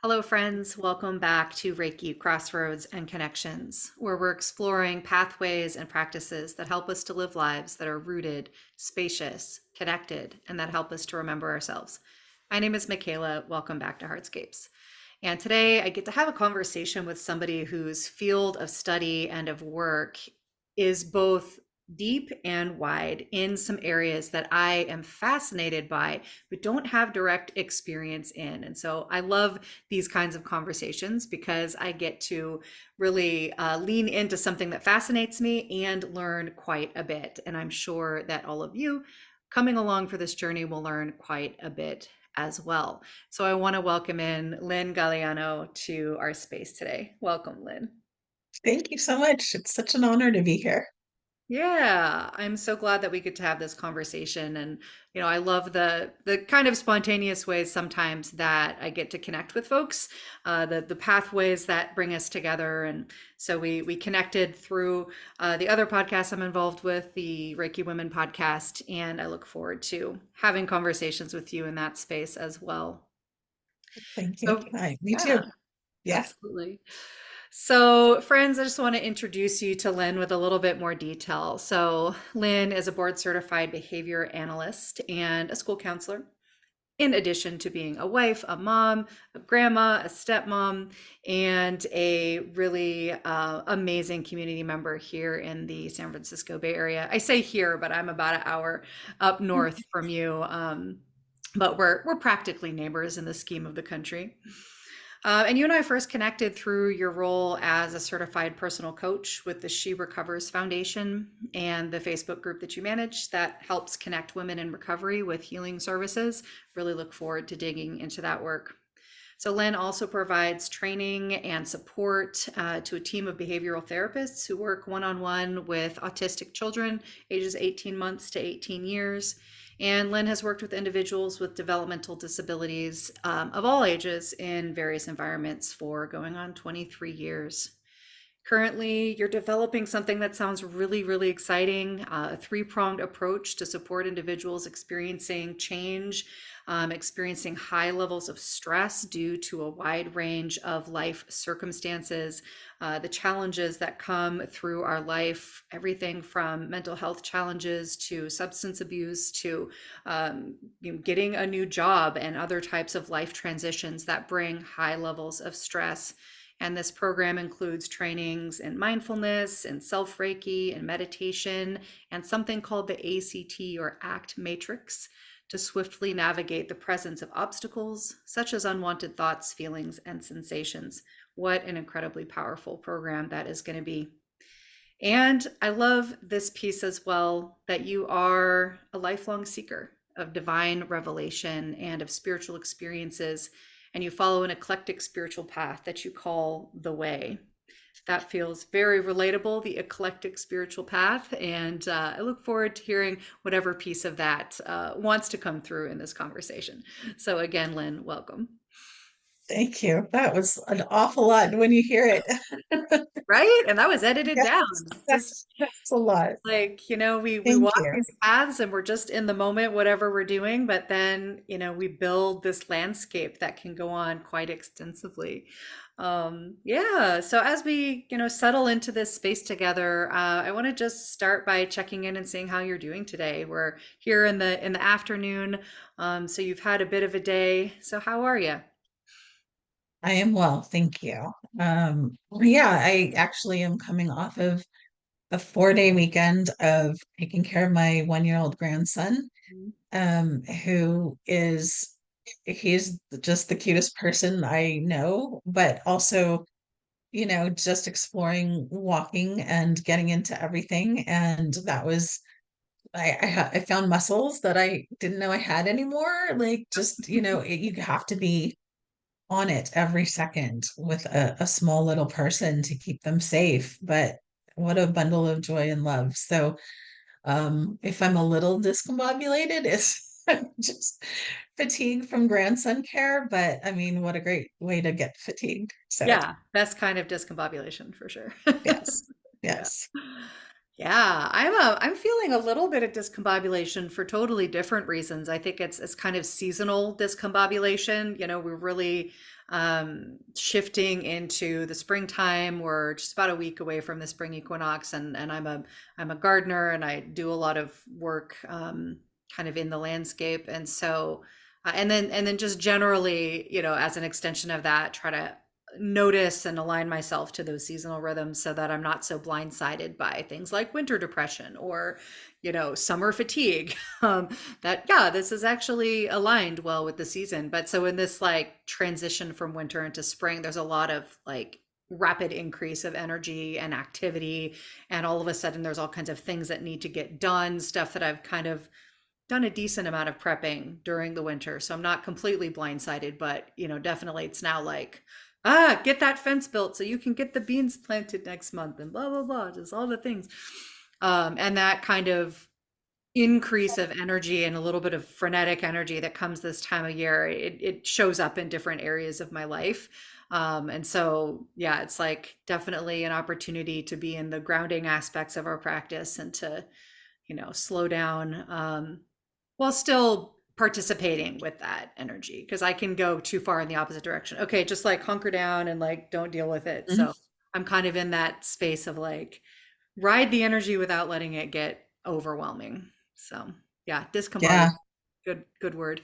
Hello, friends. Welcome back to Reiki Crossroads and Connections, where we're exploring pathways and practices that help us to live lives that are rooted, spacious, connected, and that help us to remember ourselves. My name is Michaela. Welcome back to Heartscapes. And today I get to have a conversation with somebody whose field of study and of work is both deep and wide in some areas that I am fascinated by, but don't have direct experience in. And so I love these kinds of conversations because I get to really lean into something that fascinates me and learn quite a bit. And I'm sure that all of you coming along for this journey will learn quite a bit as well. So I want to welcome in Lynn Galliano to our space today. Welcome, Lynn. Thank you so much. It's such an honor to be here. Yeah, I'm so glad that we get to have this conversation. And I love the kind of spontaneous ways sometimes that I get to connect with folks, the pathways that bring us together. And so we connected through the other podcasts I'm involved with, the Reiki Women podcast, and I look forward to having conversations with you in that space as well. Thank you. So Hi, me too. yeah, Yeah. absolutely. So, friends, I just want to introduce you to Lynn with a little bit more detail. So, Lynn is a board certified behavior analyst and a school counselor, in addition to being a wife, a mom, a grandma, a stepmom, and a really amazing community member here in the San Francisco Bay Area. I say here, but I'm about an hour up north from you. But we're practically neighbors in the scheme of the country. And you and I first connected through your role as a certified personal coach with the She Recovers Foundation and the Facebook group that you manage that helps connect women in recovery with healing services. Really look forward to digging into that work. So, Lynn also provides training and support to a team of behavioral therapists who work one on one with autistic children ages 18 months to 18 years. And Lynn has worked with individuals with developmental disabilities of all ages in various environments for going on 23 years. Currently, you're developing something that sounds really, really exciting, a three-pronged approach to support individuals experiencing change, experiencing high levels of stress due to a wide range of life circumstances, the challenges that come through our life, everything from mental health challenges to substance abuse to getting a new job and other types of life transitions that bring high levels of stress. And this program includes trainings in mindfulness and self-reiki and meditation and something called the ACT or ACT matrix to swiftly navigate the presence of obstacles such as unwanted thoughts, feelings, and sensations. What an incredibly powerful program that is going to be. And I love this piece as well that you are a lifelong seeker of divine revelation and of spiritual experiences, and you follow an eclectic spiritual path that you call the way. That feels very relatable, the eclectic spiritual path. And I look forward to hearing whatever piece of that wants to come through in this conversation. So, again, Lynn, welcome. Thank you. That was an awful lot when you hear it. Right? And that was edited Yes, down. This that's a lot. like we Thank walk you. these paths and we're just in the moment whatever we're doing, but then we build this landscape that can go on quite extensively. Yeah, so as we settle into this space together, I want to just start by checking in and seeing how you're doing today. We're here in the afternoon, so you've had a bit of a day. So how are you? I am well, thank you. Yeah, I actually am coming off of a 4-day weekend of taking care of my 1-year-old grandson, who is he's just the cutest person I know, but also just exploring walking and getting into everything. And that was, I found muscles that I didn't know I had anymore. Like just, you have to be on it every second with a small little person to keep them safe. But what a bundle of joy and love. So, if I'm a little discombobulated, it's just fatigue from grandson care. But I mean, what a great way to get fatigued. So, Yeah, best kind of discombobulation for sure. yes, Yeah. yes. Yeah, I'm feeling a little bit of discombobulation for totally different reasons. I think it's kind of seasonal discombobulation. You know, we're really shifting into the springtime. We're just about a week away from the spring equinox, and I'm a gardener and I do a lot of work kind of in the landscape, and so and then just generally, you know, as an extension of that, try to notice and align myself to those seasonal rhythms so that I'm not so blindsided by things like winter depression or, you know, summer fatigue. That, yeah, this is actually aligned well with the season. But so in this like transition from winter into spring, there's a lot of like rapid increase of energy and activity. And all of a sudden, there's all kinds of things that need to get done, stuff that I've kind of done a decent amount of prepping during the winter. So I'm not completely blindsided, but you know, definitely it's now like, get that fence built so you can get the beans planted next month and blah blah blah, just all the things. And that kind of increase of energy and a little bit of frenetic energy that comes this time of year, it shows up in different areas of my life. And so, yeah, it's like definitely an opportunity to be in the grounding aspects of our practice and to, you know, slow down while still participating with that energy because I can go too far in the opposite direction. Okay, just like hunker down and like don't deal with it. Mhm. So I'm kind of in that space of like ride the energy without letting it get overwhelming. So yeah, discombobulated. Yeah, Good word.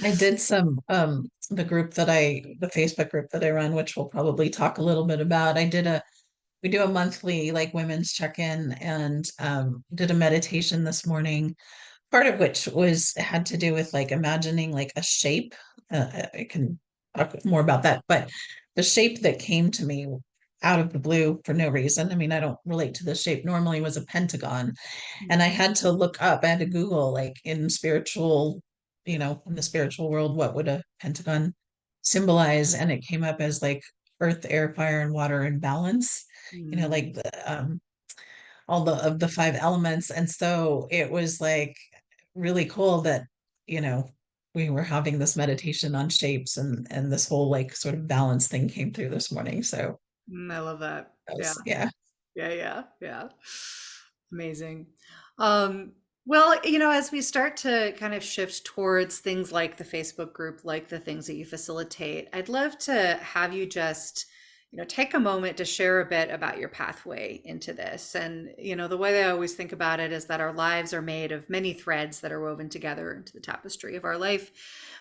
I did some the Facebook group that I run, which we'll probably talk a little bit about. We do a monthly like women's check-in and did a meditation this morning, part of which was had to do with like imagining like a shape. I can talk more about that, but the shape that came to me out of the blue for no reason. I mean, I don't relate to the shape normally was a pentagon. And I had to look up, I had to Google like in spiritual, in the spiritual world, what would a pentagon symbolize? And it came up as like earth, air, fire, and water in balance, like Mm, all of the five elements. And so it was like really cool that, you know, we were having this meditation on shapes and this whole like sort of balance thing came through this morning. So I love that. that Yeah. was, yeah. Yeah. Amazing. Um, well, you know, as we start to kind of shift towards things like the Facebook group, like the things that you facilitate, I'd love to have you just, you know, take a moment to share a bit about your pathway into this. And, you know, the way that I always think about it is that our lives are made of many threads that are woven together into the tapestry of our life.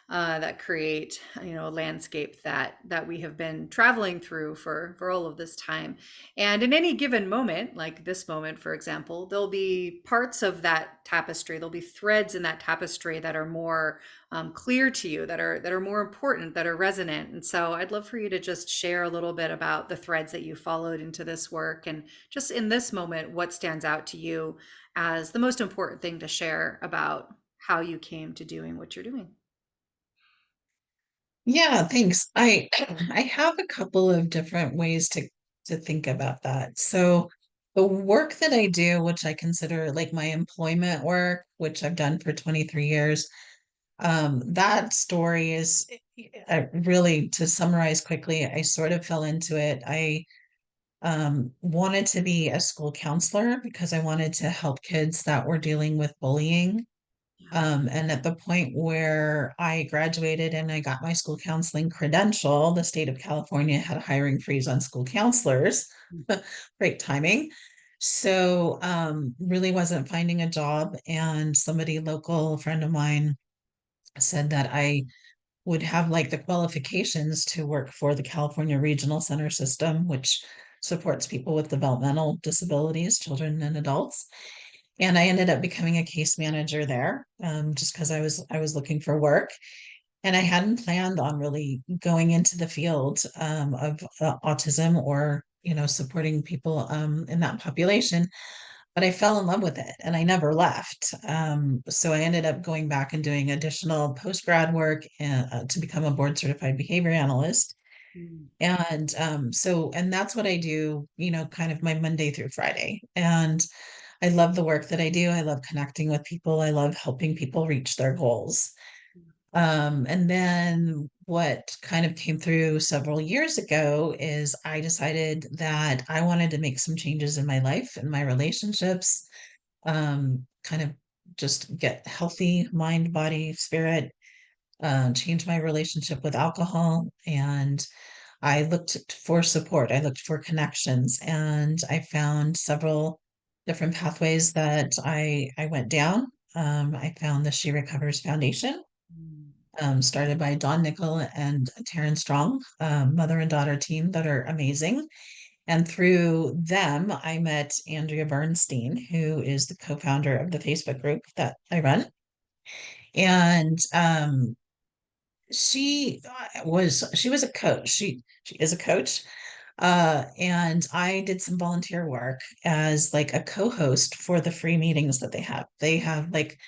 That create, you know, a landscape that we have been traveling through for all of this time. And in any given moment, like this moment, for example, there'll be parts of that tapestry, there'll be threads in that tapestry that are more clear to you, that are more important, that are resonant. And so I'd love for you to just share a little bit about the threads that you followed into this work, and just in this moment, what stands out to you as the most important thing to share about how you came to doing what you're doing. Yeah, thanks. I have a couple of different ways to think about that. So the work that I do, which I consider like my employment work, which I've done for 23 years, that story is really to summarize quickly, I sort of fell into it. I wanted to be a school counselor because I wanted to help kids that were dealing with bullying. And at the point where I graduated and I got my school counseling credential, the state of California had a hiring freeze on school counselors. Great timing. So, really wasn't finding a job. And somebody local, a friend of mine, said that I would have like the qualifications to work for the California Regional Center system, which supports people with developmental disabilities, children and adults. And I ended up becoming a case manager there, just because I was looking for work, and I hadn't planned on really going into the field of autism or supporting people in that population. But I fell in love with it, and I never left. So I ended up going back and doing additional post grad work to become a board certified behavior analyst. Mm, And that's what I do, kind of my Monday through Friday. And I love the work that I do. I love connecting with people. I love helping people reach their goals. And then what kind of came through several years ago is I decided that I wanted to make some changes in my life and my relationships, kind of just get healthy mind, body, spirit, change my relationship with alcohol. And I looked for support, I looked for connections, and I found several different pathways that I went down. I found the She Recovers Foundation, Mm. started by Dawn Nickel and Taryn Strong, mother and daughter team that are amazing. And through them, I met Andrea Bernstein, who is the co-founder of the Facebook group that I run. And she was a coach. She is a coach. And I did some volunteer work as like a co-host for the free meetings that they have. They have like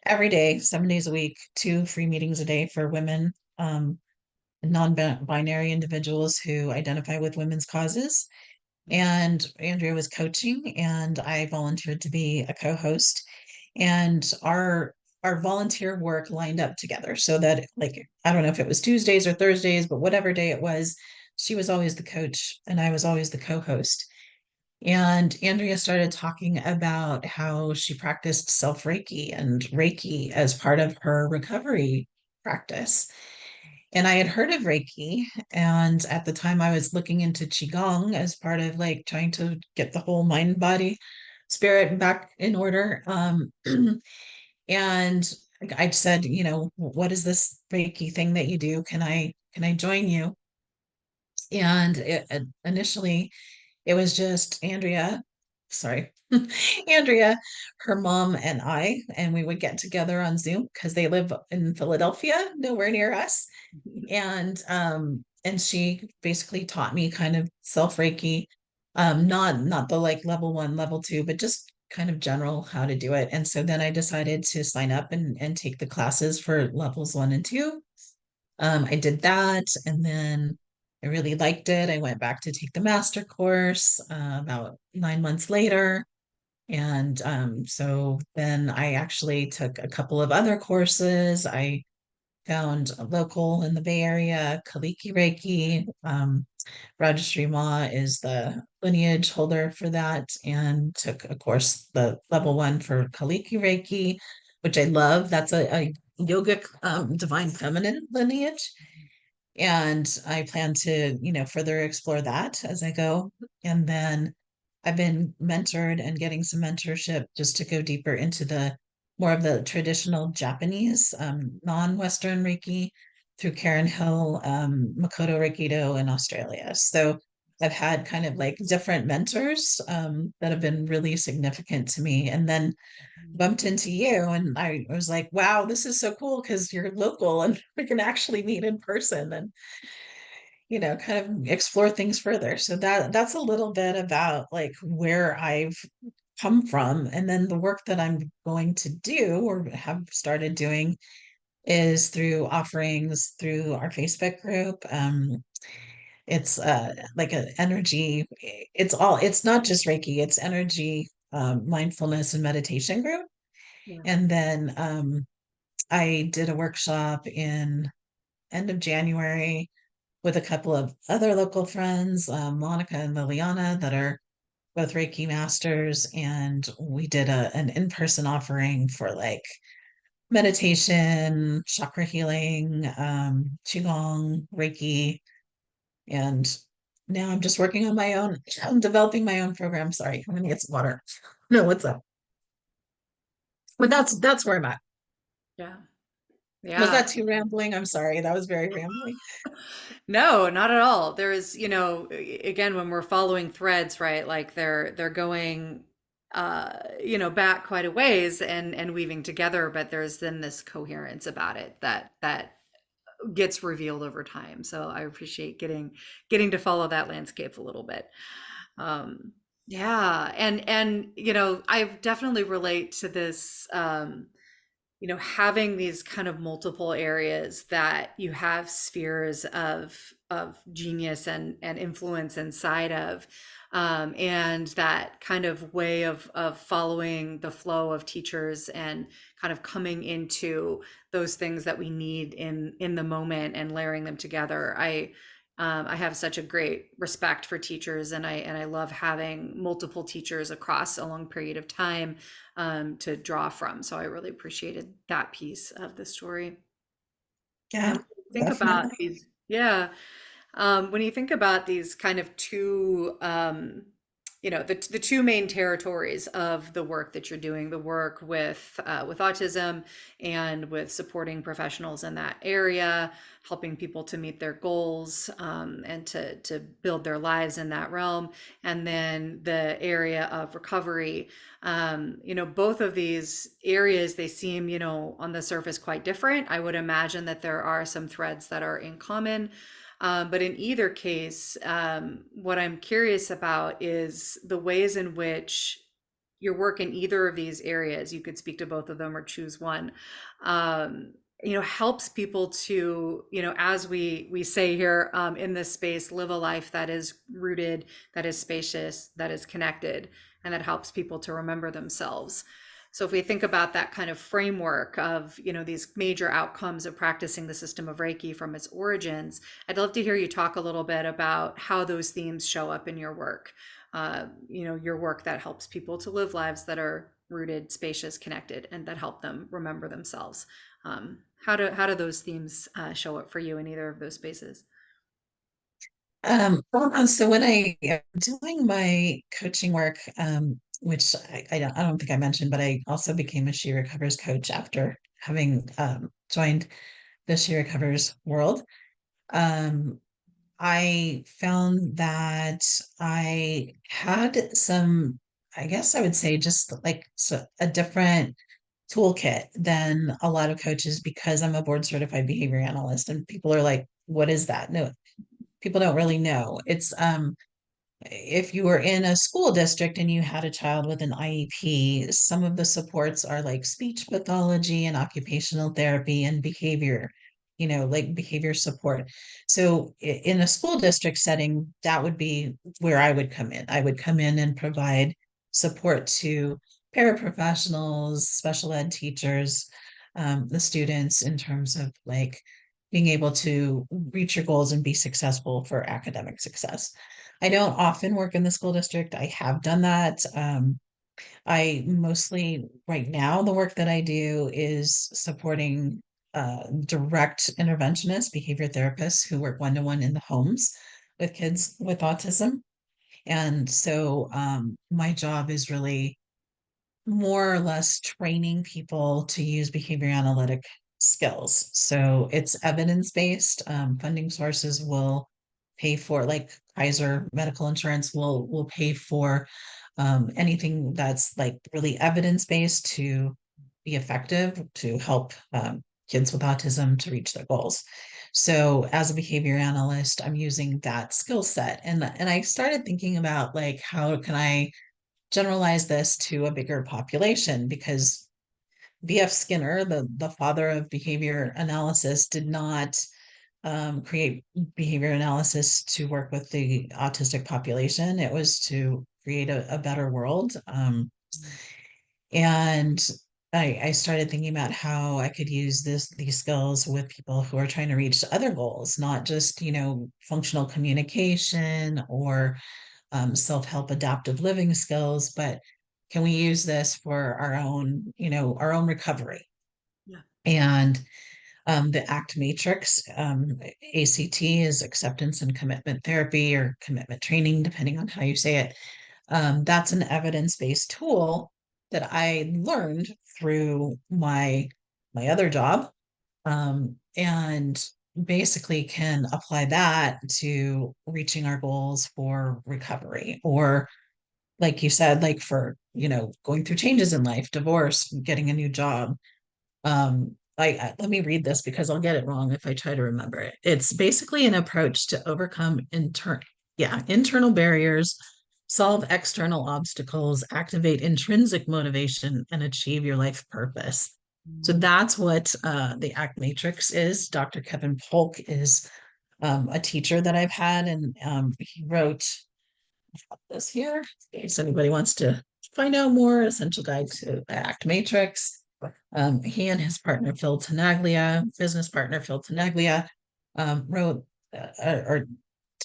every day, 7 days a week, two free meetings a day for women, non-binary individuals who identify with women's causes. And Andrea was coaching, and I volunteered to be a co-host. And our volunteer work lined up together so that, like, I don't know if it was Tuesdays or Thursdays, but whatever day it was, she was always the coach and I was always the co-host. And Andrea started talking about how she practiced self-reiki and Reiki as part of her recovery practice. And I had heard of Reiki, and at the time I was looking into Qigong as part of like trying to get the whole mind, body, spirit back in order. And I said, what is this Reiki thing that you do? Can I join you? And initially it was just Andrea, sorry, Andrea, her mom, and I, and we would get together on Zoom because they live in Philadelphia, nowhere near us. And she basically taught me kind of self Reiki, not the like level one, level two, but just kind of general how to do it. And so then I decided to sign up and take the classes for levels one and two. I did that, and then I really liked it. I went back to take the master course about 9 months later. And so then I actually took a couple of other courses. I found a local in the Bay Area, Kaliki Reiki. Registry Ma is the lineage holder for that, and took a course, the level one for Kaliki Reiki, which I love. That's a yogic divine feminine lineage. And I plan to, further explore that as I go. And then I've been mentored and getting some mentorship just to go deeper into the more of the traditional Japanese, non-Western Reiki through Karen Hill, Makoto Reikido in Australia. So I've had kind of like different mentors that have been really significant to me. And then bumped into you, and I was like, wow, this is so cool because you're local and we can actually meet in person and kind of explore things further. So that's a little bit about like where I've come from. And then the work that I'm going to do or have started doing is through offerings through our Facebook group. It's like an energy, it's not just Reiki, it's energy, mindfulness and meditation group. Yeah. And then I did a workshop in end of January with a couple of other local friends, Monica and Liliana, that are both Reiki masters, and we did an in-person offering for like meditation, chakra healing, qigong, Reiki, and now I'm just working on my own. I'm developing my own program. Sorry, I'm gonna get some water. No, what's up? But that's where I'm at. Yeah. Was Yeah. that too rambling? I'm sorry. That was very rambling. No, not at all. There's, again, when we're following threads, right? Like they're going back quite a ways and weaving together, but there's then this coherence about it that gets revealed over time. So I appreciate getting to follow that landscape a little bit. Um, yeah, and I definitely relate to this having these kind of multiple areas that you have spheres of genius and influence inside of, and that kind of way of following the flow of teachers and kind of coming into those things that we need in the moment and layering them together. I have such a great respect for teachers, and I love having multiple teachers across a long period of time to draw from. So I really appreciated that piece of the story. Yeah, Think about definitely. these, yeah. When you think about these kind of two, the two main territories of the work that you're doing, the work with autism and with supporting professionals in that area, helping people to meet their goals and to build their lives in that realm, and then the area of recovery. Both of these areas, they seem, on the surface quite different. I would imagine that there are some threads that are in common. But in either case, what I'm curious about is the ways in which your work in either of these areas, you could speak to both of them or choose one, um, helps people to, as we say here in this space, live a life that is rooted, that is spacious, that is connected, and that helps people to remember themselves. So if we think about that kind of framework of, these major outcomes of practicing the system of Reiki from its origins, I'd love to hear you talk a little bit about how those themes show up in your work. Your work that helps people to live lives that are rooted, spacious, connected, and that help them remember themselves. How do those themes show up for you in either of those spaces? So when I am doing my coaching work, which I don't think I mentioned, but I also became a She Recovers coach after having joined the She Recovers world. Um, I found that I had some, I guess I would say, just like a different toolkit than a lot of coaches because I'm a board certified behavior analyst, and people are like, "What is that?" No, people don't really know. It's if you were in a school district and you had a child with an IEP, some of the supports are like speech pathology and occupational therapy and behavior, like behavior support. So in a school district setting, that would be where I would come in. I would come in and provide support to paraprofessionals, special ed teachers, the students in terms of like being able to reach your goals and be successful for academic success. I don't often work in the school district. I have done that. I mostly, right now, the work that I do is supporting direct interventionists, behavior therapists who work one to one in the homes with kids with autism. And so my job is really more or less training people to use behavior analytic skills. So it's evidence based. Funding sources will pay for, like Kaiser Medical Insurance will pay for anything that's like really evidence based to be effective to help kids with autism to reach their goals. So as a behavior analyst, I'm using that skill set, and I started thinking about like how can I generalize this to a bigger population because B.F. Skinner, the father of behavior analysis, did not create behavior analysis to work with the autistic population. It was to create a better world. And I started thinking about how I could use these skills with people who are trying to reach other goals, not just, functional communication or self-help adaptive living skills, but can we use this for our own recovery? Yeah. And the ACT matrix, ACT is acceptance and commitment therapy or commitment training, depending on how you say it. That's an evidence-based tool that I learned through my other job, and basically can apply that to reaching our goals for recovery or like you said, like for, going through changes in life, divorce, getting a new job. Let me read this because I'll get it wrong if I try to remember it. It's basically an approach to overcome internal barriers, solve external obstacles, activate intrinsic motivation, and achieve your life purpose. So Mm. that's what the ACT Matrix is. Dr. Kevin Polk is a teacher that I've had, and he wrote this here in case anybody wants to find out more. Essential Guide to ACT Matrix. He and his partner, Phil Tenaglia, business partner Phil Tenaglia, wrote or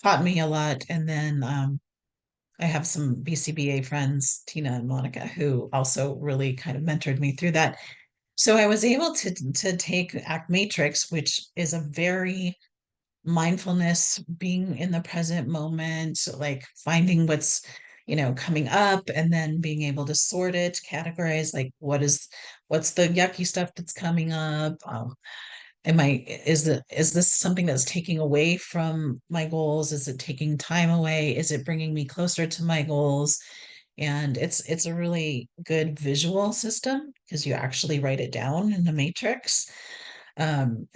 taught me a lot. And then I have some BCBA friends, Tina and Monica, who also really kind of mentored me through that. So I was able to take Act Matrix, which is a very mindfulness, being in the present moment, like finding what's, coming up and then being able to sort it, categorize like what's the yucky stuff that's coming up. Is this something that's taking away from my goals? Is it taking time away? Is it bringing me closer to my goals? And it's a really good visual system because you actually write it down in the matrix. And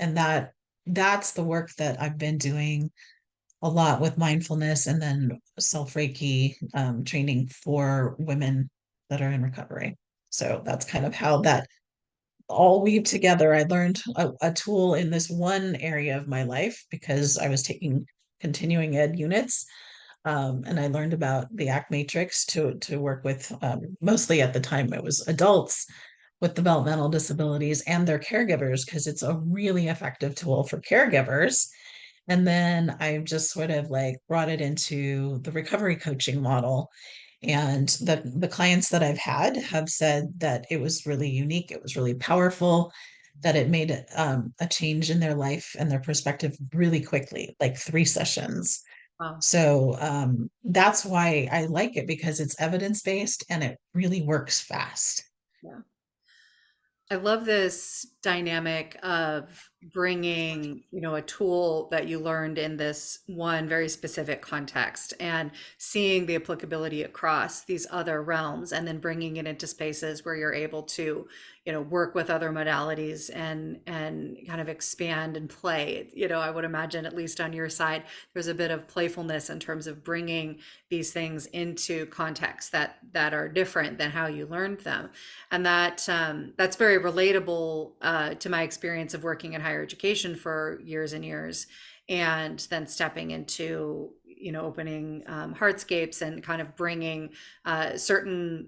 that's the work that I've been doing a lot with mindfulness and then self-reiki training for women that are in recovery. So that's kind of how that all weave together. I learned a tool in this one area of my life because I was taking continuing ed units. And I learned about the ACT matrix to work with mostly at the time it was adults with developmental disabilities and their caregivers because it's a really effective tool for caregivers. And then I've just sort of like brought it into the recovery coaching model. And the clients that I've had have said that it was really unique, it was really powerful, that it made a change in their life and their perspective really quickly, like 3 sessions. Wow. So that's why I like it because it's evidence-based and it really works fast. Yeah. I love this dynamic of bringing, a tool that you learned in this one very specific context and seeing the applicability across these other realms and then bringing it into spaces where you're able to, work with other modalities and kind of expand and play. I would imagine at least on your side, there's a bit of playfulness in terms of bringing these things into contexts that are different than how you learned them, and that's very relatable to my experience of working in higher education for years and years, and then stepping into opening hardscapes and kind of bringing certain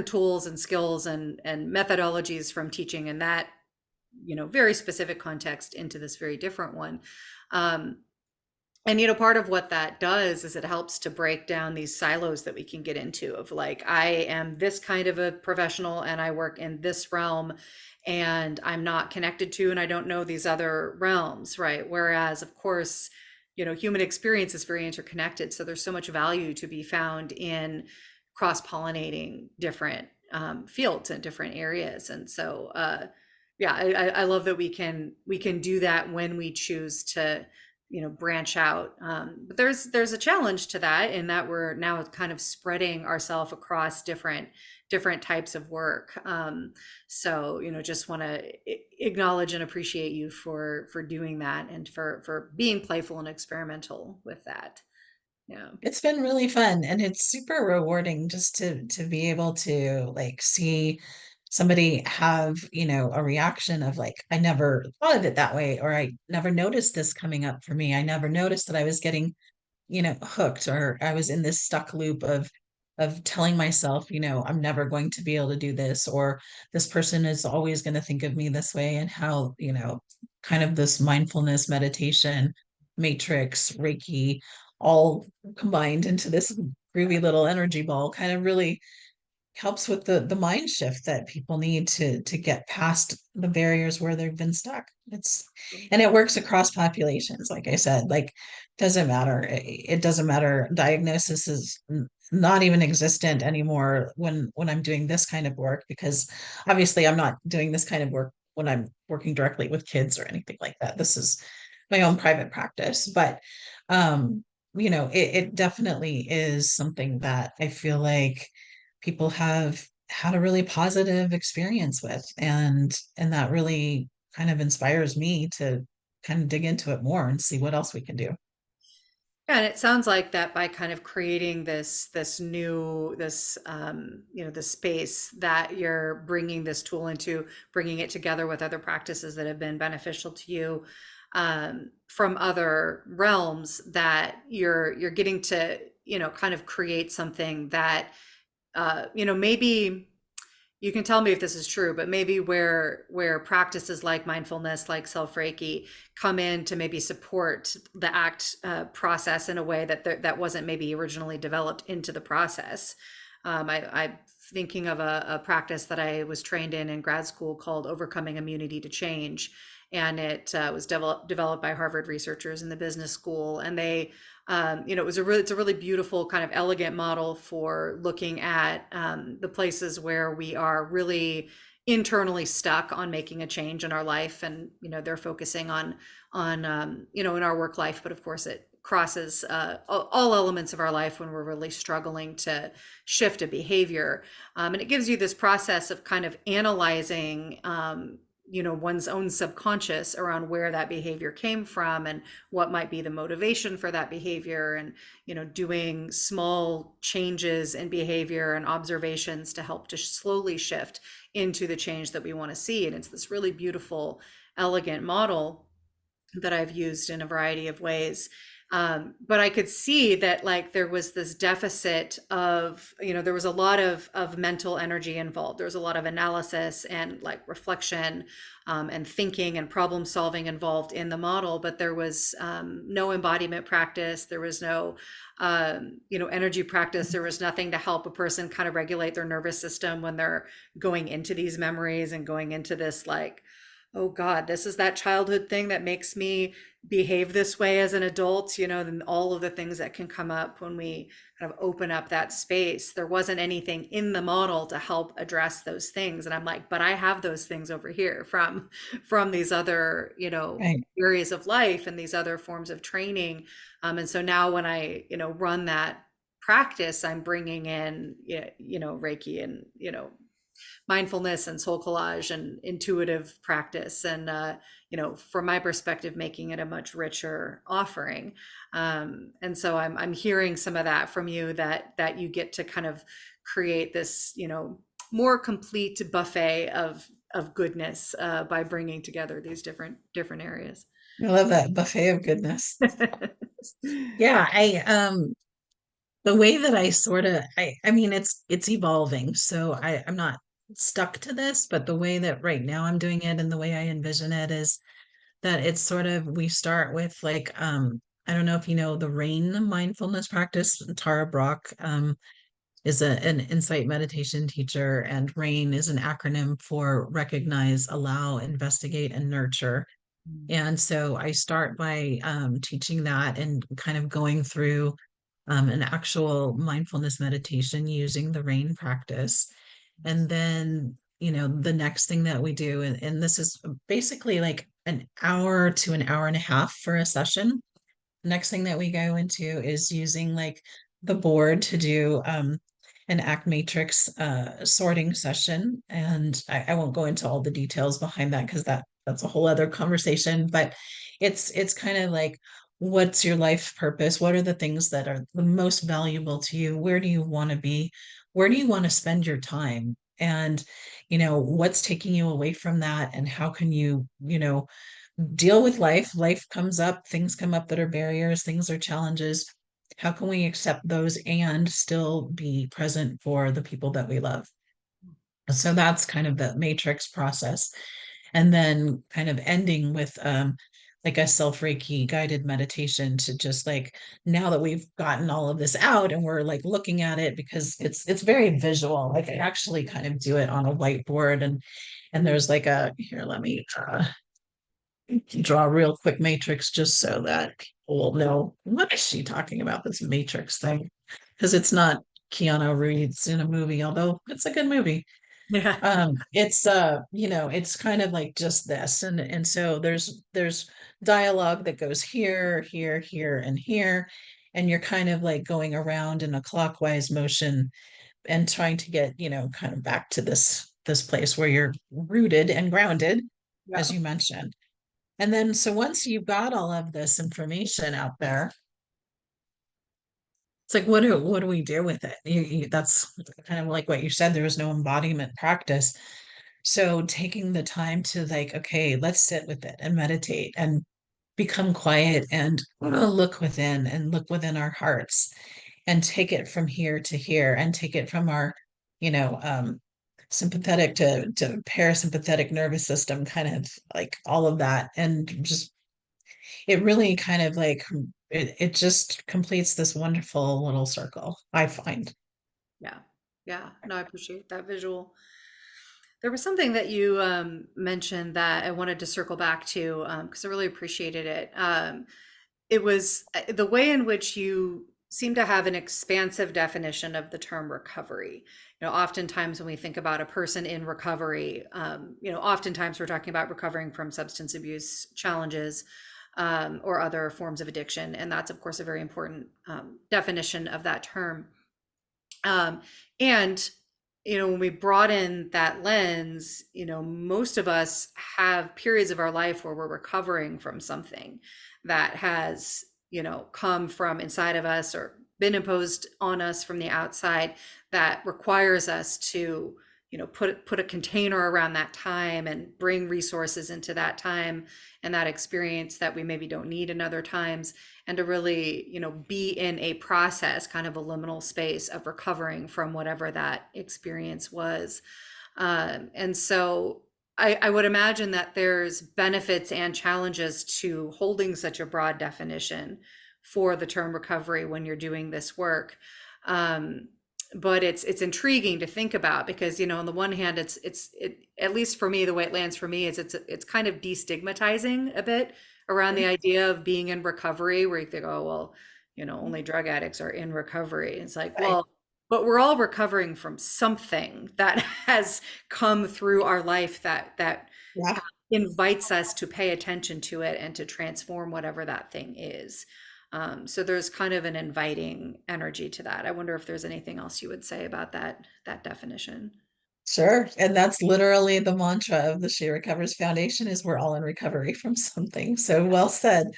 tools and skills and methodologies from teaching in that very specific context into this very different one. um, and part of what that does is it helps to break down these silos that we can get into of like, I am this kind of a professional and I work in this realm and I'm not connected to and I don't know these other realms, right? Whereas, of course, human experience is very interconnected. So there's so much value to be found in cross-pollinating different fields and different areas. And so, yeah, I love that we can do that when we choose to branch out, but there's a challenge to that in that we're now kind of spreading ourselves across different types of work. So just want to acknowledge and appreciate you for doing that and for being playful and experimental with that. Yeah. It's been really fun and it's super rewarding just to be able to like see somebody have, a reaction of like, I never thought of it that way, or I never noticed this coming up for me. I never noticed that I was getting hooked or I was in this stuck loop of telling myself, I'm never going to be able to do this or this person is always going to think of me this way and how, kind of this mindfulness meditation matrix Reiki all combined into this groovy little energy ball kind of really helps with the mind shift that people need to get past the barriers where they've been stuck. And it works across populations, like I said, like doesn't matter. It doesn't matter. Diagnosis is not even existent anymore when I'm doing this kind of work because obviously I'm not doing this kind of work when I'm working directly with kids or anything like that. This is my own private practice, but it definitely is something that I feel like people have had a really positive experience with and that really kind of inspires me to kind of dig into it more and see what else we can do. Yeah, and it sounds like that by kind of creating this new this this space that you're bringing this tool into, bringing it together with other practices that have been beneficial to you from other realms, that you're getting to kind of create something that maybe you can tell me if this is true, but maybe where practices like mindfulness, like self-reiki, come in to maybe support the act process in a way that that wasn't maybe originally developed into the process. I'm thinking of a practice that I was trained in grad school called overcoming immunity to change, and it was developed by Harvard researchers in the business school, and they it was it's a really beautiful kind of elegant model for looking at the places where we are really internally stuck on making a change in our life, and they're focusing on in our work life, but of course it crosses all elements of our life when we're really struggling to shift a behavior, and it gives you this process of kind of analyzing one's own subconscious around where that behavior came from and what might be the motivation for that behavior, and doing small changes in behavior and observations to help to slowly shift into the change that we want to see. And it's this really beautiful, elegant model that I've used in a variety of ways. But I could see that like there was this deficit of, there was a lot of mental energy involved. There was a lot of analysis and like reflection, and thinking and problem solving involved in the model, but there was no embodiment practice. There was no energy practice. There was nothing to help a person kind of regulate their nervous system when they're going into these memories and going into this like, oh God, this is that childhood thing that makes me behave this way as an adult, then all of the things that can come up when we kind of open up that space. There wasn't anything in the model to help address those things. And I'm like, but I have those things over here from these other, Right. areas of life and these other forms of training. And so now when I, run that practice, I'm bringing in, Reiki and, mindfulness and soul collage and intuitive practice, and from my perspective making it a much richer offering. And so I'm hearing some of that from you, that you get to kind of create this more complete buffet of goodness by bringing together these different areas. I love that buffet of goodness. Yeah, the way that I sort of I mean it's evolving. So I'm not stuck to this, but the way that right now I'm doing it and the way I envision it is that it's sort of we start with like I don't know if you know the RAIN mindfulness practice. Tara Brock is an insight meditation teacher, and RAIN is an acronym for recognize, allow, investigate, and nurture. And so I start by teaching that and kind of going through an actual mindfulness meditation using the RAIN practice. And then, the next thing that we do, and this is basically like an hour to an hour and a half for a session. The next thing that we go into is using like the board to do an act matrix sorting session. And I won't go into all the details behind that because that's a whole other conversation. But it's kind of like, what's your life purpose? What are the things that are the most valuable to you? Where do you want to be? Where do you want to spend your time? And what's taking you away from that? And how can you deal with life? Life comes up, things come up that are barriers, things are challenges. How can we accept those and still be present for the people that we love? So that's kind of the matrix process. And then kind of ending with like a self Reiki guided meditation to just like, now that we've gotten all of this out and we're like looking at it, because it's very visual. Like I actually kind of do it on a whiteboard, and there's like a, here, let me draw a real quick matrix just so that people will know, what is she talking about, this matrix thing? Because it's not Keanu Reeves in a movie, although it's a good movie. Yeah. It's kind of like just this. And so there's dialogue that goes here, here, here, and here. And you're kind of like going around in a clockwise motion and trying to get, kind of back to this place where you're rooted and grounded, Yeah. as you mentioned. And then, so once you've got all of this information out there, it's like, what do we do with it? That's kind of like what you said. There was no embodiment practice. So taking the time to like, okay, let's sit with it and meditate and become quiet and look within and look within our hearts and take it from here to here and take it from our, you know, sympathetic to parasympathetic nervous system, kind of like all of that. And just it really kind of like it just completes this wonderful little circle, I find. Yeah. Yeah. No, I appreciate that visual. There was something that you mentioned that I wanted to circle back to because I really appreciated it. It was the way in which you seem to have an expansive definition of the term recovery. Oftentimes when we think about a person in recovery, oftentimes we're talking about recovering from substance abuse challenges or other forms of addiction. And that's, of course, a very important definition of that term. Um, and when we broaden that lens, most of us have periods of our life where we're recovering from something that has, come from inside of us or been imposed on us from the outside that requires us to, put a container around that time and bring resources into that time and that experience that we maybe don't need in other times, and to really, be in a process, kind of a liminal space of recovering from whatever that experience was. And so I would imagine that there's benefits and challenges to holding such a broad definition for the term recovery when you're doing this work. Um, but it's intriguing to think about because, on the one hand, at least for me, the way it lands for me is it's kind of destigmatizing a bit around the idea of being in recovery, where you think, oh, well, only drug addicts are in recovery. It's like, Right. well, but we're all recovering from something that has come through our life that Yeah. invites us to pay attention to it and to transform whatever that thing is. So there's kind of an inviting energy to that. I wonder if there's anything else you would say about that definition. Sure. And that's literally the mantra of the She Recovers Foundation is we're all in recovery from something. So well said.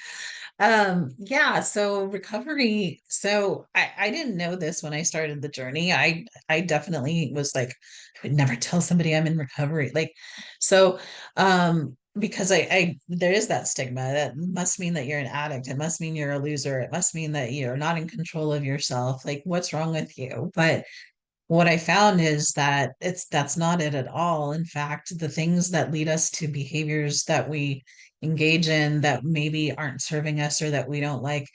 Yeah, so recovery. So I didn't know this when I started the journey. I definitely was like, I would never tell somebody I'm in recovery. Like, so because I there is that stigma that must mean that you're an addict. It must mean you're a loser. It must mean that you're not in control of yourself. Like, what's wrong with you? But what I found is that that's not it at all. In fact, the things that lead us to behaviors that we engage in that maybe aren't serving us or that we don't like,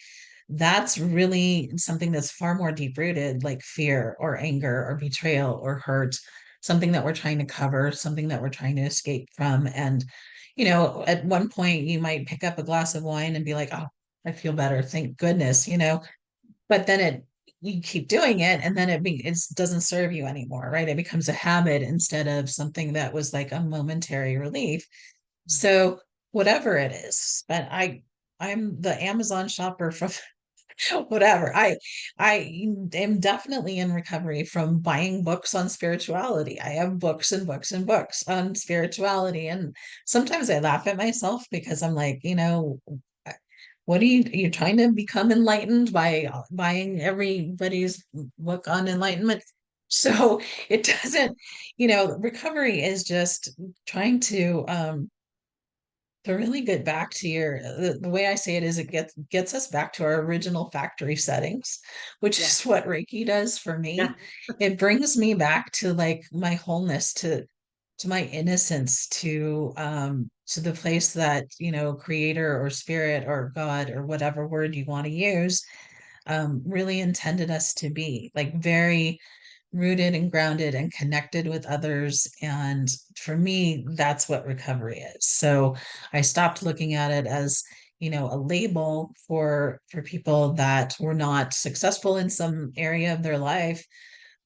that's really something that's far more deep rooted, like fear or anger or betrayal or hurt, something that we're trying to cover, something that we're trying to escape from. And, at one point you might pick up a glass of wine and be like, oh, I feel better. Thank goodness, but then you keep doing it and then it doesn't serve you anymore, right? It becomes a habit instead of something that was like a momentary relief. So whatever it is, but I'm the Amazon shopper from whatever. I am definitely in recovery from buying books on spirituality. I have books and books and books on spirituality, and sometimes I laugh at myself because I'm like, what you're trying to become enlightened by buying everybody's book on enlightenment? So it doesn't, recovery is just trying to really get back to the way I say it is it gets us back to our original factory settings, which Yeah. is what Reiki does for Yeah. me. It brings me back to like my wholeness, to my innocence, to the place that, creator or spirit or God or whatever word you want to use, really intended us to be, like very rooted and grounded and connected with others. And for me, that's what recovery is. So I stopped looking at it as, a label for people that were not successful in some area of their life,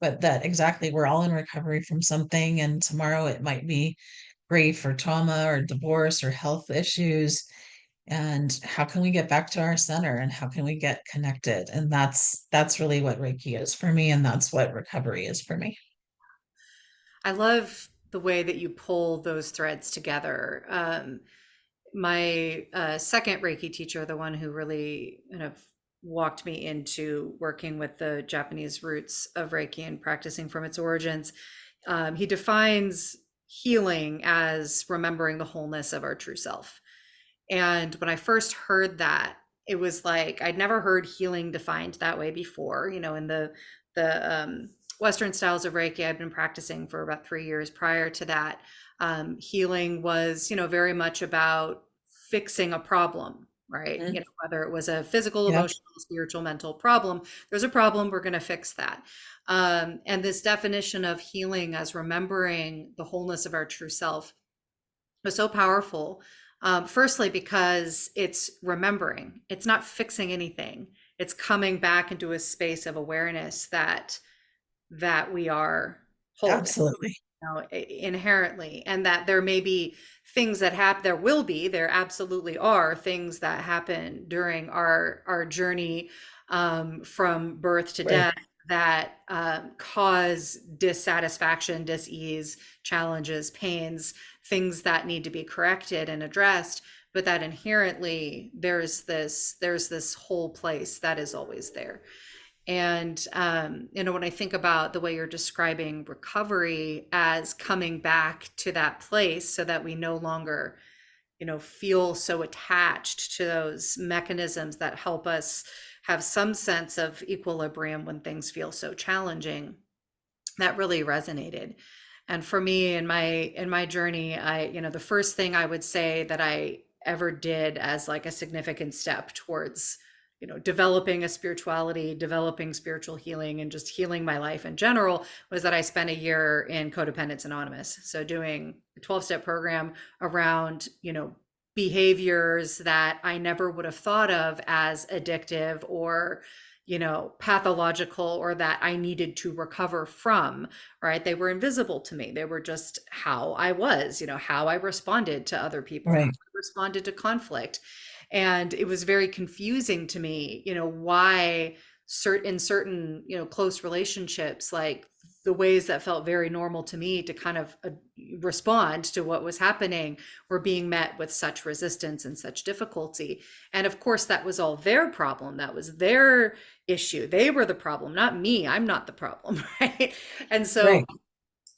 but that exactly we're all in recovery from something. And tomorrow it might be grief or trauma or divorce or health issues. And how can we get back to our center and how can we get connected? And that's really what Reiki is for me. And that's what recovery is for me. I love the way that you pull those threads together. My second Reiki teacher, the one who really kind of walked me into working with the Japanese roots of Reiki and practicing from its origins, he defines healing as remembering the wholeness of our true self. And when I first heard that, it was like I'd never heard healing defined that way before, in the Western styles of Reiki, I've been practicing for about 3 years. Prior to that, healing was, very much about fixing a problem, right? Mhm. Whether it was a physical, Yep, emotional, spiritual, mental problem, there's a problem, we're going to fix that. And this definition of healing as remembering the wholeness of our true self was so powerful. Firstly, because it's remembering, it's not fixing anything. It's coming back into a space of awareness that we are whole, absolutely. inherently, and that there may be things that happen. There absolutely are things that happen during our journey, from birth to Right, death, that cause dissatisfaction, dis-ease, challenges, pains, things that need to be corrected and addressed. But that inherently there's this whole place that is always there. And, when I think about the way you're describing recovery as coming back to that place so that we no longer, feel so attached to those mechanisms that help us have some sense of equilibrium when things feel so challenging, that really resonated. And for me, in my journey, the first thing I would say that I ever did as like a significant step towards, developing a spirituality, developing spiritual healing, and just healing my life in general, was that I spent a year in Codependence Anonymous. So doing a 12-step program around, behaviors that I never would have thought of as addictive or, pathological, or that I needed to recover from, right? They were invisible to me. They were just how I was, how I responded to other people, how right, I responded to conflict. And it was very confusing to me, why in certain, close relationships, like the ways that felt very normal to me to kind of respond to what was happening were being met with such resistance and such difficulty. And of course, that was all their problem. That was their issue. They were the problem, not me. I'm not the problem, right? And so right.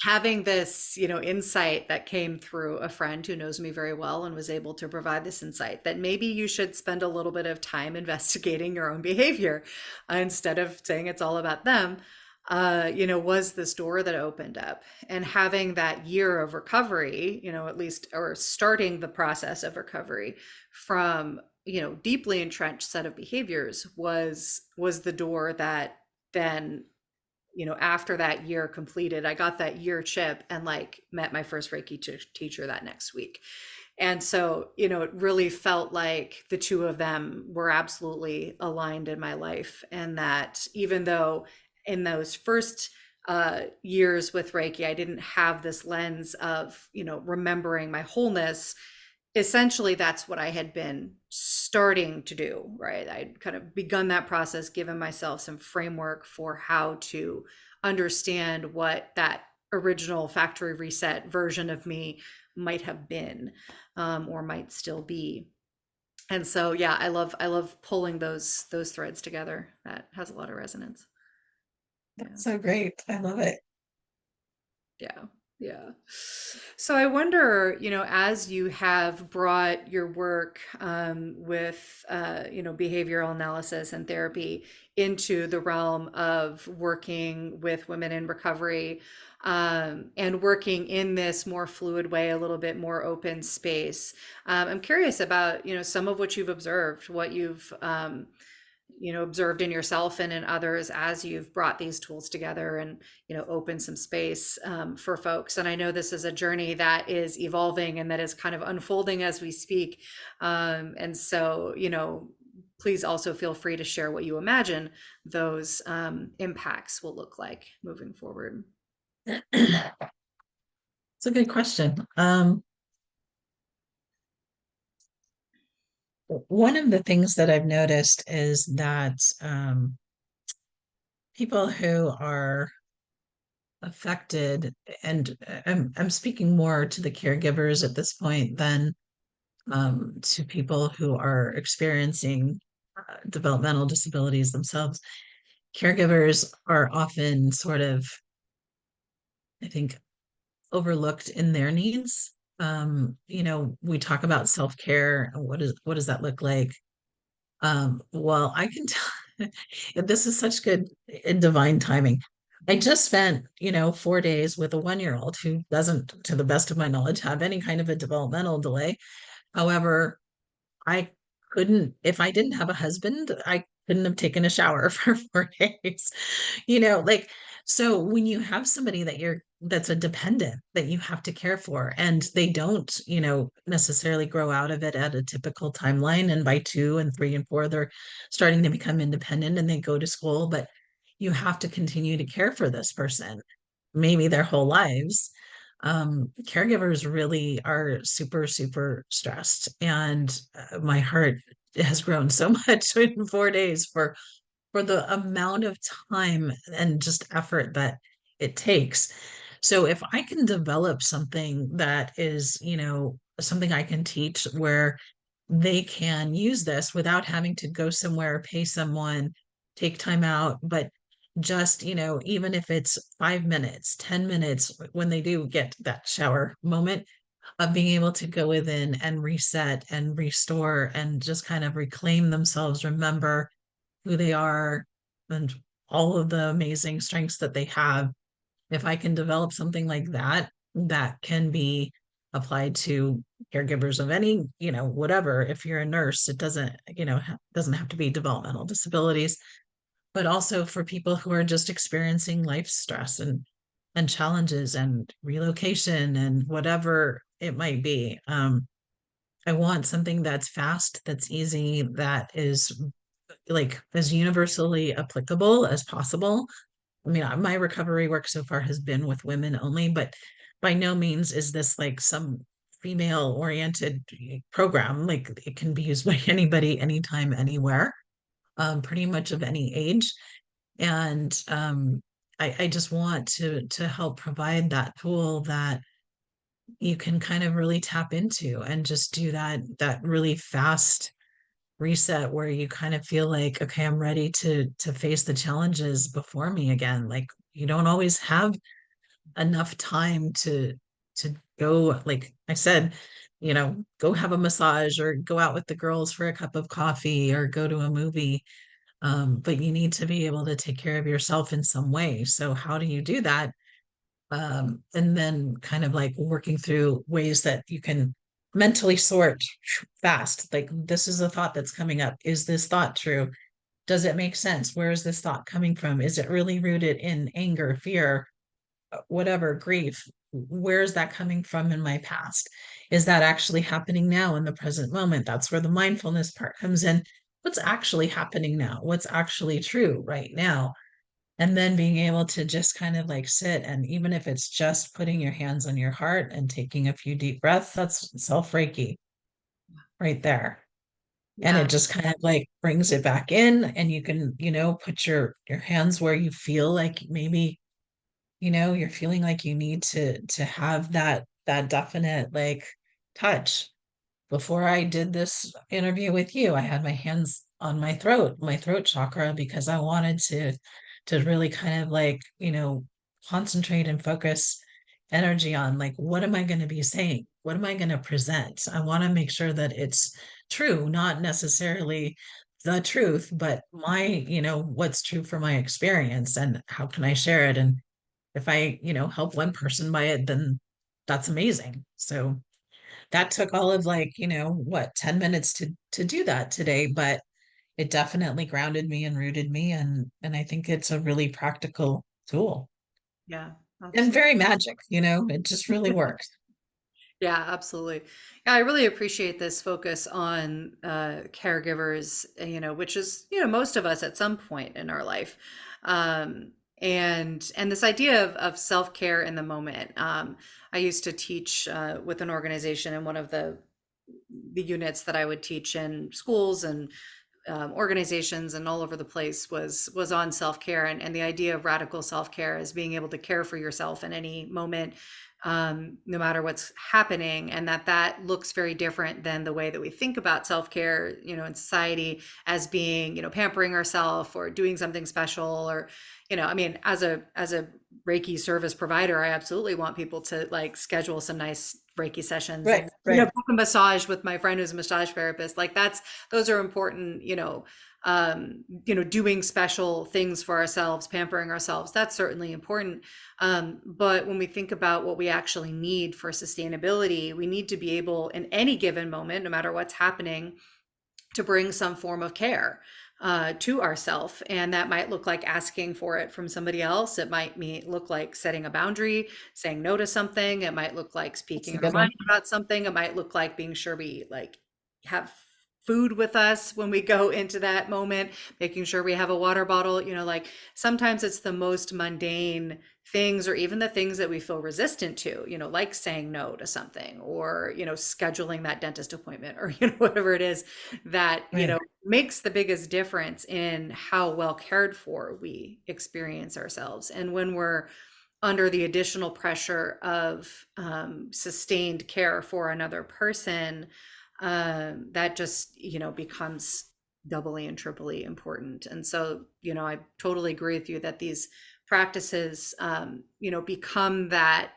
having this, insight that came through a friend who knows me very well and was able to provide this insight that maybe you should spend a little bit of time investigating your own behavior, instead of saying it's all about them, was this door that opened up. And having that year of recovery, at least, or starting the process of recovery from, deeply entrenched set of behaviors, was the door that then, after that year completed, I got that year chip and like met my first Reiki teacher that next week. And so, it really felt like the two of them were absolutely aligned in my life. And that even though in those first years with Reiki, I didn't have this lens of, remembering my wholeness, essentially that's what I had been starting to do, right? I'd kind of begun that process, given myself some framework for how to understand what that original factory reset version of me might have been, or might still be. And so, yeah, I love pulling those threads together. That has a lot of resonance. Yeah. That's so great. I love it. Yeah. Yeah. So I wonder, as you have brought your work, with, behavioral analysis and therapy into the realm of working with women in recovery, and working in this more fluid way, a little bit more open space, I'm curious about, some of what you've observed, what you've, observed in yourself and in others as you've brought these tools together and, open some space, for folks. And I know this is a journey that is evolving and that is kind of unfolding as we speak. And so, please also feel free to share what you imagine those, impacts will look like moving forward. It's a good question. One of the things that I've noticed is that people who are affected, and I'm speaking more to the caregivers at this point than to people who are experiencing developmental disabilities themselves. Caregivers are often sort of, I think, overlooked in their needs. We talk about self-care. What does that look like? Well, I can tell this is such good divine timing. I just spent, 4 days with a 1-year-old who doesn't, to the best of my knowledge, have any kind of a developmental delay. However, I couldn't, if I didn't have a husband, I couldn't have taken a shower for 4 days. Like, so when you have somebody that's a dependent that you have to care for, and they don't, necessarily grow out of it at a typical timeline. And by 2 and 3 and 4, they're starting to become independent and they go to school, but you have to continue to care for this person, maybe their whole lives. Caregivers really are super, super stressed. And my heart has grown so much in 4 days for the amount of time and just effort that it takes. So if I can develop something that is, something I can teach where they can use this without having to go somewhere, pay someone, take time out, but just, even if it's 5 minutes, 10 minutes, when they do get that shower moment of being able to go within and reset and restore and just kind of reclaim themselves, remember who they are and all of the amazing strengths that they have. If I can develop something like that, that can be applied to caregivers of any, whatever. If you're a nurse, it doesn't, doesn't have to be developmental disabilities, but also for people who are just experiencing life stress and challenges and relocation and whatever it might be. I want something that's fast, that's easy, that is like as universally applicable as possible. I mean, my recovery work so far has been with women only, but by no means is this like some female oriented program. Like it can be used by anybody, anytime, anywhere, pretty much of any age. And I just want to help provide that tool that you can kind of really tap into and just do that really fast reset where you kind of feel like, okay, I'm ready to face the challenges before me again. Like you don't always have enough time to go, like I said, go have a massage or go out with the girls for a cup of coffee or go to a movie. But you need to be able to take care of yourself in some way. So how do you do that? And then kind of like working through ways that you can mentally sort fast. Like, this is a thought that's coming up. Is this thought true? Does it make sense? Where is this thought coming from? Is it really rooted in anger, fear, whatever, grief? Where is that coming from in my past? Is that actually happening now in the present moment? That's where the mindfulness part comes in. What's actually happening now? What's actually true right now? And then being able to just kind of like sit, and even if it's just putting your hands on your heart and taking a few deep breaths, that's self-reiki right there. And Yeah. it just kind of like brings it back in, and you can, put your hands where you feel like maybe, you're feeling like you need to have that definite like touch. Before I did this interview with you, I had my hands on my throat chakra, because I wanted to really kind of like, concentrate and focus energy on like, what am I going to be saying? What am I going to present? I want to make sure that it's true, not necessarily the truth, but my, what's true for my experience and how can I share it? And if I, help one person by it, then that's amazing. So that took all of like, what, 10 minutes to do that today, but it definitely grounded me and rooted me, and I think it's a really practical tool Yeah, and absolutely. very magic, it just really works. Yeah, absolutely. Yeah, I really appreciate this focus on caregivers, which is, most of us at some point in our life. And this idea of self-care in the moment. I used to teach with an organization, and one of the units that I would teach in schools and organizations and all over the place was on self-care, and the idea of radical self-care is being able to care for yourself in any moment, no matter what's happening, and that looks very different than the way that we think about self-care, in society, as being, pampering ourselves or doing something special, or, I mean, as a Reiki service provider, I absolutely want people to like schedule some nice Reiki sessions Right, and, right. book a massage with my friend who's a massage therapist. Like those are important, doing special things for ourselves, pampering ourselves, that's certainly important. But when we think about what we actually need for sustainability, we need to be able, in any given moment, no matter what's happening, to bring some form of care to ourself. And that might look like asking for it from somebody else. It might look like setting a boundary, saying no to something. It might look like That's speaking a our good mind one. about something. It might look like being sure we like have food with us when we go into that moment, making sure we have a water bottle. Like sometimes it's the most mundane things, or even the things that we feel resistant to, like saying no to something, or scheduling that dentist appointment, or whatever it is that Right. makes the biggest difference in how well cared for we experience ourselves. And when we're under the additional pressure of sustained care for another person, that just becomes doubly and triply important. And so I totally agree with you that these practices become that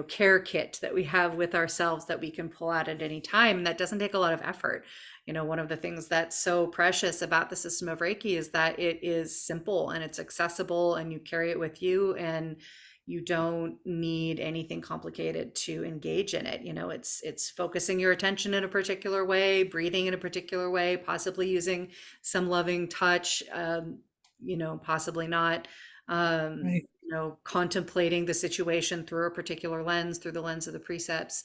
care kit that we have with ourselves that we can pull out at any time, and that doesn't take a lot of effort. One of the things that's so precious about the system of Reiki is that it is simple and it's accessible, and you carry it with you, and you don't need anything complicated to engage in it. It's focusing your attention in a particular way, breathing in a particular way, possibly using some loving touch, possibly not, Right. contemplating the situation through a particular lens, through the lens of the precepts,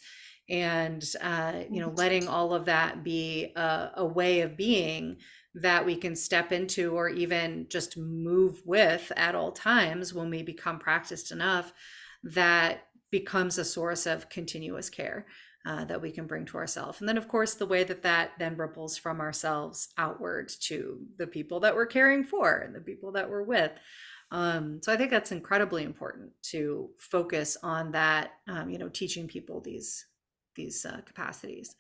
and letting all of that be a way of being that we can step into, or even just move with at all times when we become practiced enough, that becomes a source of continuous care that we can bring to ourselves. And then, of course, the way that that then ripples from ourselves outward to the people that we're caring for and the people that we're with. So I think that's incredibly important to focus on that, teaching people these capacities.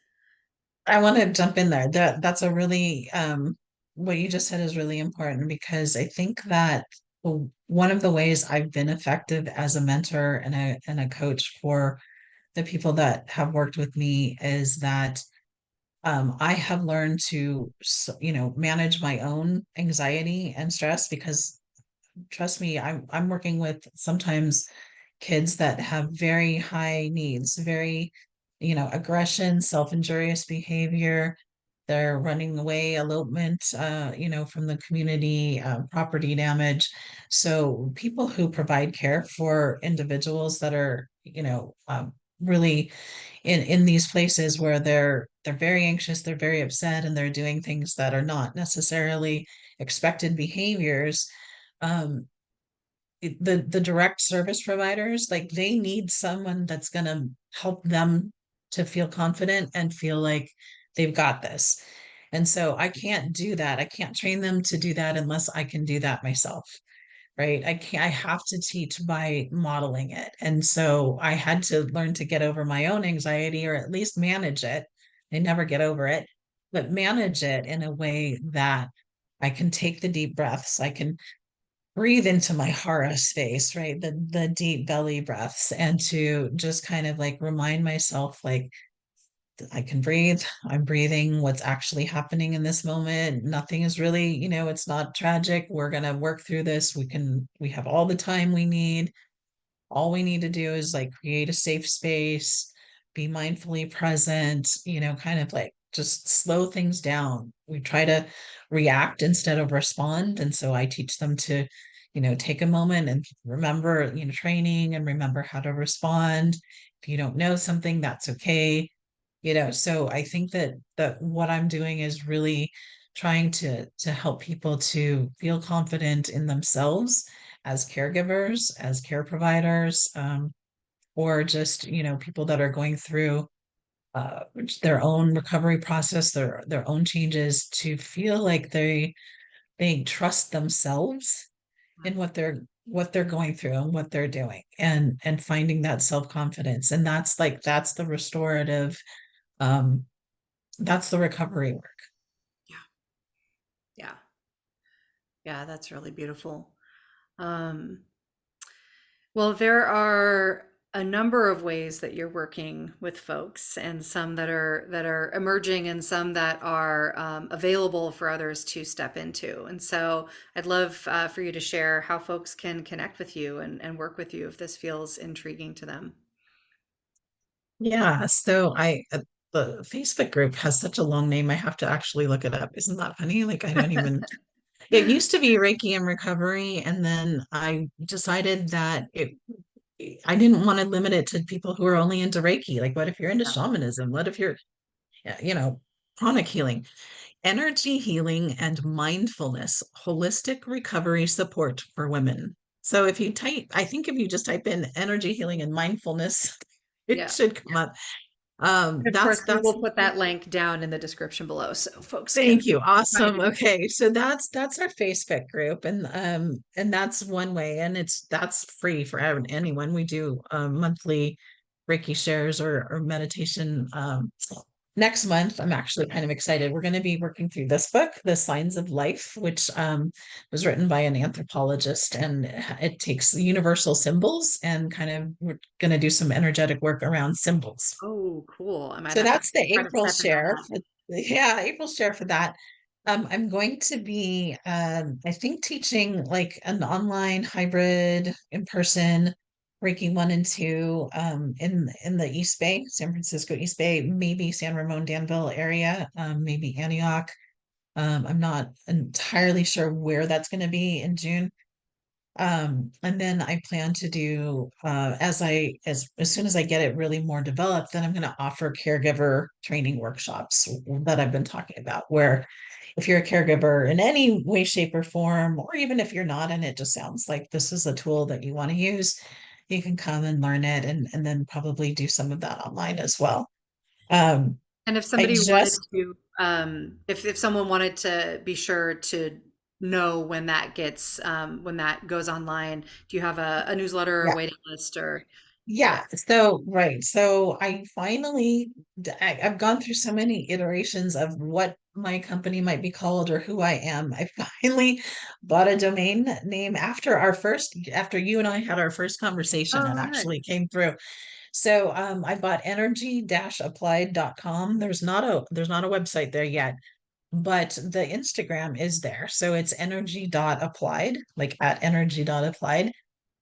I want to jump in there. That's a really what you just said is really important, because I think that one of the ways I've been effective as a mentor and a coach for the people that have worked with me is that I have learned to manage my own anxiety and stress, because trust me, I'm working with sometimes kids that have very high needs, very, aggression, self-injurious behavior. They're running away, elopement, from the community, property damage. So people who provide care for individuals that are, really in these places where they're very anxious, they're very upset, and they're doing things that are not necessarily expected behaviors. Um, the direct service providers, like, they need someone that's going to help them to feel confident and feel like they've got this. And so I can't do that. I can't train them to do that unless I can do that myself, right? I have to teach by modeling it. And so I had to learn to get over my own anxiety, or at least manage it. I never get over it, but manage it in a way that I can take the deep breaths. I can breathe into my hara space, right? The deep belly breaths, and to just kind of like remind myself, like, I can breathe. I'm breathing what's actually happening in this moment. Nothing is really, it's not tragic. We're going to work through this. We have all the time we need. All we need to do is like create a safe space, be mindfully present, kind of like just slow things down. We try to react instead of respond. And so I teach them to, take a moment and remember, training, and remember how to respond. If you don't know something, that's okay. So I think that what I'm doing is really trying to help people to feel confident in themselves as caregivers, as care providers, or just, people that are going through uh, their own recovery process, their own changes, to feel like they trust themselves in what they're going through and what they're doing, and finding that self-confidence. And that's the restorative, um, that's the recovery work. Yeah. Yeah. Yeah, that's really beautiful. Um, well, there are a number of ways that you're working with folks, and some that are emerging, and some that are available for others to step into. And so I'd love for you to share how folks can connect with you and work with you if this feels intriguing to them. Yeah, so the Facebook group has such a long name. I have to actually look it up. Isn't that funny? Like I don't even it used to be Reiki and Recovery, and then I decided that I didn't want to limit it to people who are only into Reiki. Like, what if you're into Yeah. shamanism? What if you're, you know, pranic healing, energy healing, and mindfulness, holistic recovery support for women? So if you type, I think if you just type in energy healing and mindfulness, it Yeah. should come up. And of course, we That's will put that link down in the description below so folks can Thank you. find Awesome. it. Okay. So that's our Facebook group, and that's one way, and that's free for anyone. We do monthly Reiki shares or meditation. Next month, I'm actually kind of excited. We're going to be working through this book, The Signs of Life, which was written by an anthropologist, and it takes universal symbols and kind of we're going to do some energetic work around symbols. Oh, cool. I might So have to that's the try to April step in on share. that. Yeah, April share for that. I'm going to be, I think, teaching like an online hybrid in person Reiki 1 and 2 in the East Bay, San Francisco East Bay, maybe San Ramon, Danville area, maybe Antioch. I'm not entirely sure where that's going to be in June. And then I plan to do as soon as I get it really more developed, then I'm going to offer caregiver training workshops that I've been talking about, where if you're a caregiver in any way, shape, or form, or even if you're not, and it just sounds like this is a tool that you want to use, you can come and learn it and then probably do some of that online as well. Um, And if I somebody wanted just to, if someone wanted to be sure to know when that goes online, do you have a newsletter or yeah. waiting list or? Yeah, so right. So I finally I've gone through so many iterations of what my company might be called or who I am. I finally bought a domain name after you and I had our first conversation and Oh, nice. actually came through. So I bought energy-applied.com. There's not a website there yet, but the Instagram is there. So it's energy.applied, like at energy.applied.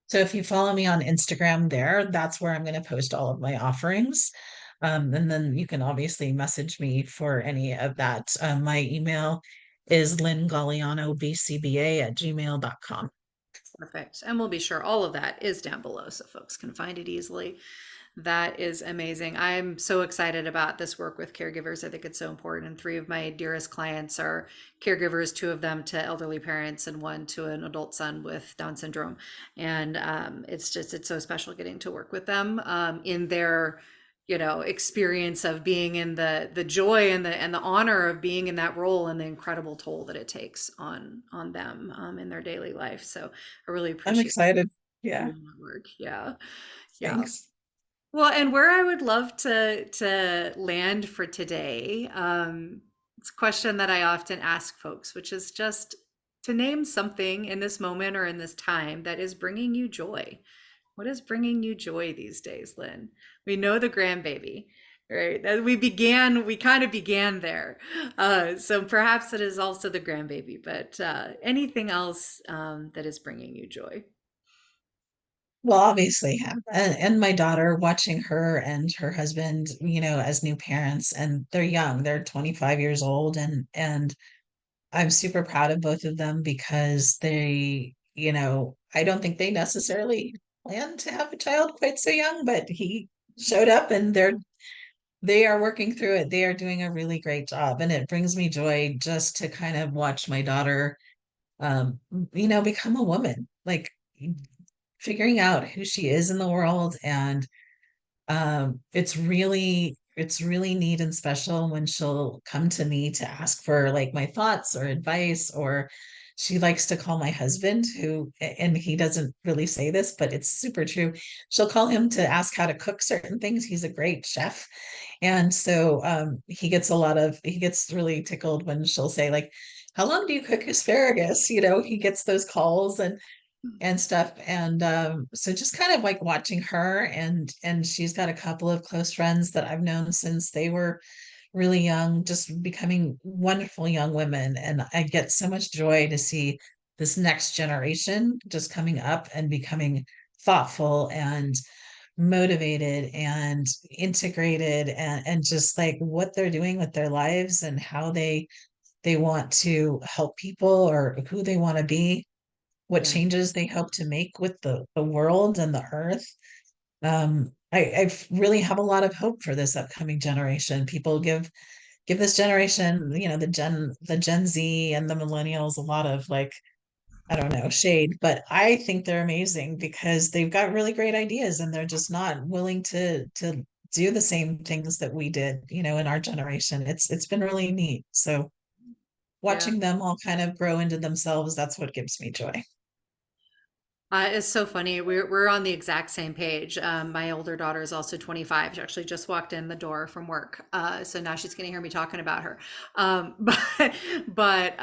So if you follow me on Instagram there, that's where I'm going to post all of my offerings. And then you can obviously message me for any of that. My email is lynngallianobcba@gmail.com. Perfect. And we'll be sure all of that is down below so folks can find it easily. That is amazing. I'm so excited about this work with caregivers. I think it's so important. And three of my dearest clients are caregivers, two of them to elderly parents, and one to an adult son with Down syndrome. And it's so special getting to work with them in their experience of being in the joy and the honor of being in that role, and the incredible toll that it takes on them in their daily life. So I really I'm appreciate excited. you Yeah, doing that work. Yeah. Yeah. thanks. Well, and where I would love to land for today, it's a question that I often ask folks, which is just to name something in this moment or in this time that is bringing you joy. What is bringing you joy these days, Lynn? We know the grandbaby, right? We kind of began there. So perhaps it is also the grandbaby, but anything else that is bringing you joy? Well, obviously him and my daughter, watching her and her husband, as new parents, and they're young, they're 25 years old, and I'm super proud of both of them because I don't think they necessarily planned to have a child quite so young, but he showed up and they are working through it. They are doing a really great job. And it brings me joy just to kind of watch my daughter become a woman, like figuring out who she is in the world. And it's really neat and special when she'll come to me to ask for like my thoughts or advice, or she likes to call my husband, and he doesn't really say this, but it's super true. She'll call him to ask how to cook certain things. He's a great chef. And so he gets really tickled when she'll say, like, how long do you cook asparagus? He gets those calls, and stuff. And so just kind of like watching her, and she's got a couple of close friends that I've known since they were really young, just becoming wonderful young women. And I get so much joy to see this next generation just coming up and becoming thoughtful and motivated and integrated, and just like what they're doing with their lives and how they want to help people, or who they want to be, what Yeah. changes they hope to make with the world and the earth. I really have a lot of hope for this upcoming generation. People give this generation, the Gen Z and the millennials a lot of, like, I don't know, shade, but I think they're amazing because they've got really great ideas, and they're just not willing to do the same things that we did, in our generation. It's been really neat. So Yeah. watching them all kind of grow into themselves, that's what gives me joy. It's so funny. We're on the exact same page. My older daughter is also 25. She actually just walked in the door from work. So now she's going to hear me talking about her. But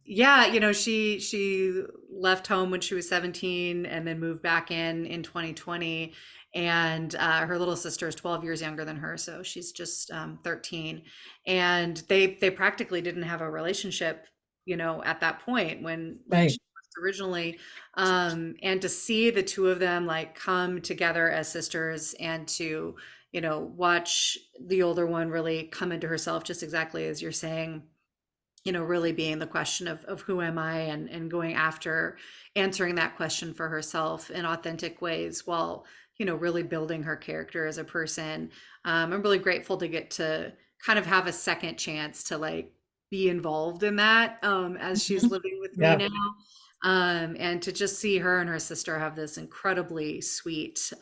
yeah, she left home when she was 17 and then moved back in 2020. And her little sister is 12 years younger than her, so she's just 13. And they practically didn't have a relationship, at that point when she Right, was originally, and to see the two of them like come together as sisters, and to watch the older one really come into herself, just exactly as you're saying, really being the question of who am I, and going after answering that question for herself in authentic ways, while, really building her character as a person. I'm really grateful to get to kind of have a second chance to like be involved in that, as she's mhm, living with me yeah, now. And to just see her and her sister have this incredibly sweet,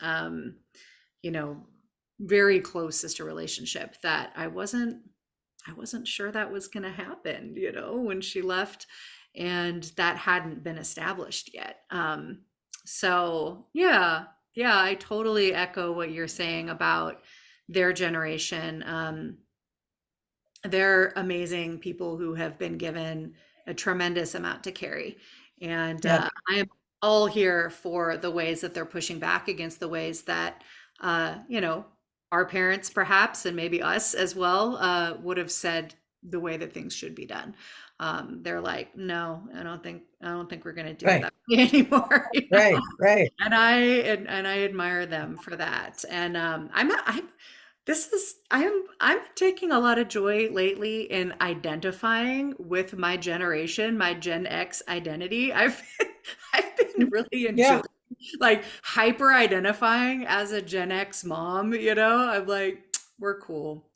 you know, very close sister relationship that I wasn't sure that was going to happen, when she left, and that hadn't been established yet. So yeah, yeah, I totally echo what you're saying about their generation. They're amazing people who have been given a tremendous amount to carry. And yep, I am all here for the ways that they're pushing back against the ways that, our parents perhaps, and maybe us as well, would have said the way that things should be done. They're like, no, I don't think we're going to do it right, that way anymore. right, right. And I admire them for that. And I'm taking a lot of joy lately in identifying with my generation, my Gen X identity. I've been really Yeah, enjoying like hyper identifying as a Gen X mom, I'm like, we're cool.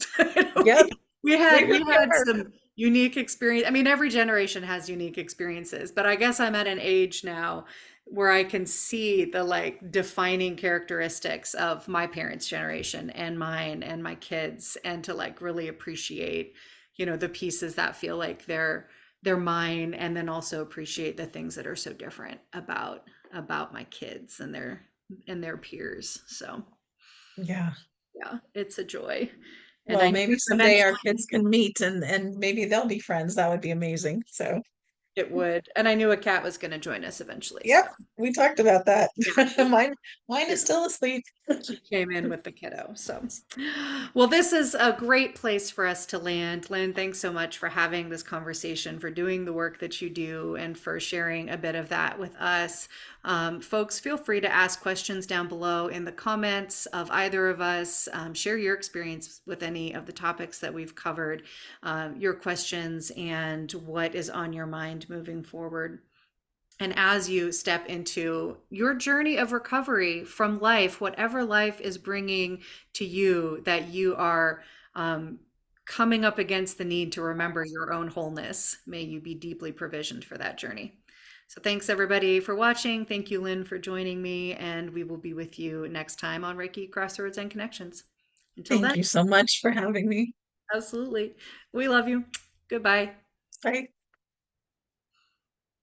yep, We we had we really had are. some unique experience. I mean, every generation has unique experiences, but I guess I'm at an age now where I can see the like defining characteristics of my parents' generation and mine and my kids, and to like really appreciate, the pieces that feel like they're mine, and then also appreciate the things that are so different about my kids and their peers. So Yeah. yeah, it's a joy. And Well, I know maybe someday our eventually kids can meet, and maybe they'll be friends. That would be amazing. So, it would. And I knew a cat was going to join us eventually. So yep, we talked about that. yeah. Mine is Yeah. still asleep. She came in with the kiddo. So, well, this is a great place for us to land. Lynn, thanks so much for having this conversation, for doing the work that you do, and for sharing a bit of that with us. Folks, feel free to ask questions down below in the comments of either of us. Share your experience with any of the topics that we've covered, your questions, and what is on your mind moving forward. And as you step into your journey of recovery from life, whatever life is bringing to you, that you are, coming up against the need to remember your own wholeness, may you be deeply provisioned for that journey. So, thanks everybody for watching. Thank you, Lynn, for joining me. And we will be with you next time on Reiki Crossroads and Connections. Until Thank then, you so much for having me. absolutely. We love you. Goodbye. Bye.